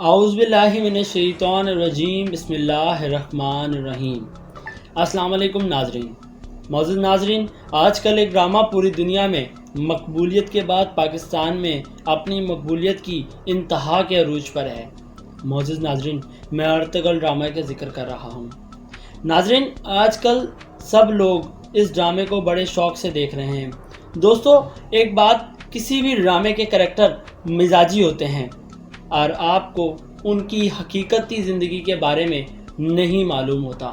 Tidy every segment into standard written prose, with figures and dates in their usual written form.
औज़ुबिल्लाहि मिनश्शैतानिर्रजीम बिस्मिल्लाहिर्रहमानिर्रहीम। अस्सलाम वालेकुम नाज़रीन। मौजूद नाज़रीन, आजकल एक ड्रामा पूरी दुनिया में मकबूलियत के बाद पाकिस्तान में अपनी मकबूलियत की इंतहा के अरूज पर है। मौजूद नाज़रीन, मैं अर्तगल ड्रामा का जिक्र कर रहा हूँ। नाज़रीन, आजकल सब लोग इस ड्रामे को बड़े शौक़ से देख रहे हैं। दोस्तों, एक बात, किसी भी ड्रामे के करैक्टर मिजाजी होते हैं और आपको उनकी हकीकती ज़िंदगी के बारे में नहीं मालूम होता।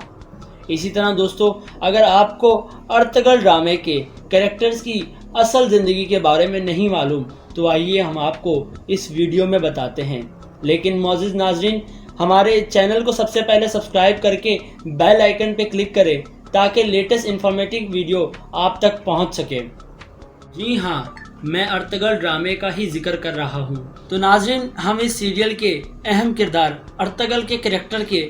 इसी तरह दोस्तों, अगर आपको अर्तगल ड्रामे के कैरेक्टर्स की असल ज़िंदगी के बारे में नहीं मालूम, तो आइए हम आपको इस वीडियो में बताते हैं। लेकिन मौजूद नाज़रीन, हमारे चैनल को सबसे पहले सब्सक्राइब करके बेल आइकन पे क्लिक करें ताकि लेटेस्ट इन्फॉर्मेटिव वीडियो आप तक पहुंच सके। जी हाँ, मैं अर्तगल ड्रामे का ही जिक्र कर रहा हूँ। तो नाज़रीन, हम इस सीरियल के अहम किरदार अर्तगल के कैरेक्टर के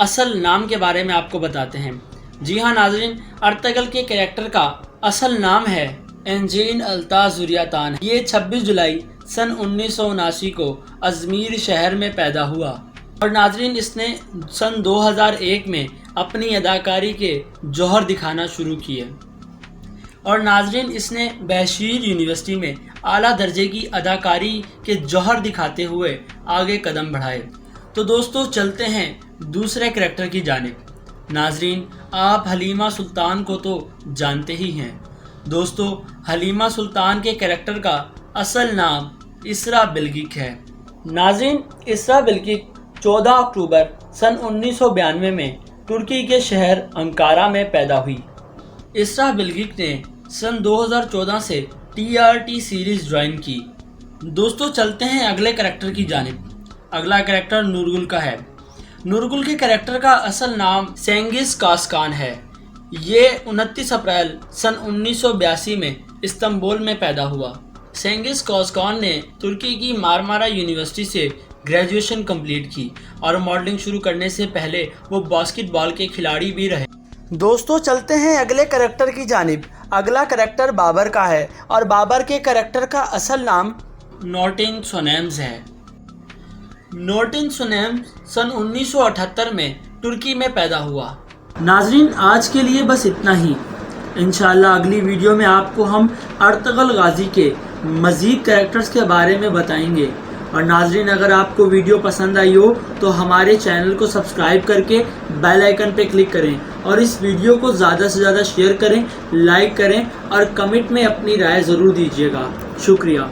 असल नाम के बारे में आपको बताते हैं। जी हाँ नाज़रीन, अर्तगल के कैरेक्टर का असल नाम है एंजीन अल्ताज़ ज़ुरियातान। ये 26 जुलाई सन 1979 को अजमेर शहर में पैदा हुआ और नाज़रीन, इसने सन 2001 में अपनी अदाकारी के जौहर दिखाना शुरू किए और नाज़रीन, इसने बशीर यूनिवर्सिटी में आला दर्जे की अदाकारी के जौहर दिखाते हुए आगे कदम बढ़ाए। तो दोस्तों, चलते हैं दूसरे कैरेक्टर की जानिब। नाज़रीन, आप हलीमा सुल्तान को तो जानते ही हैं। दोस्तों, हलीमा सुल्तान के कैरेक्टर का असल नाम इसरा बिल्गिक है। नाज़रीन, इसरा बिल्गिक 14 अक्टूबर सन 1992 में तुर्की के शहर अंकारा में पैदा हुई। इसरा बिल्गिक ने सन 2014 से TRT सीरीज़ ज्वाइन की। दोस्तों, चलते हैं अगले कैरेक्टर की जानिब। अगला कैरेक्टर नूरगुल का है। नूरगुल के कैरेक्टर का असल नाम सेंगिस कासकान है। ये 29 अप्रैल सन 1982 में इस्तांबुल में पैदा हुआ। सेंगिस कासकान ने तुर्की की मारमारा यूनिवर्सिटी से ग्रेजुएशन कंप्लीट की और मॉडलिंग शुरू करने से पहले वो बास्केटबॉल के खिलाड़ी भी रहे। दोस्तों, चलते हैं अगले कैरेक्टर की जानिब। अगला कैरेक्टर बाबर का है और बाबर के कैरेक्टर का असल नाम नोर्टिन सोनेम्स है। नोर्टिन सोनेम्स सन 1978 में तुर्की में पैदा हुआ। नाज़रीन, आज के लिए बस इतना ही। इंशाअल्लाह अगली वीडियो में आपको हम अर्तगल गाजी के मज़ीद कैरेक्टर्स के बारे में बताएंगे। और नाज़रीन, अगर आपको वीडियो पसंद आई हो तो हमारे चैनल को सब्सक्राइब करके बेल आइकन पे क्लिक करें और इस वीडियो को ज़्यादा से ज़्यादा शेयर करें, लाइक करें और कमेंट में अपनी राय ज़रूर दीजिएगा। शुक्रिया।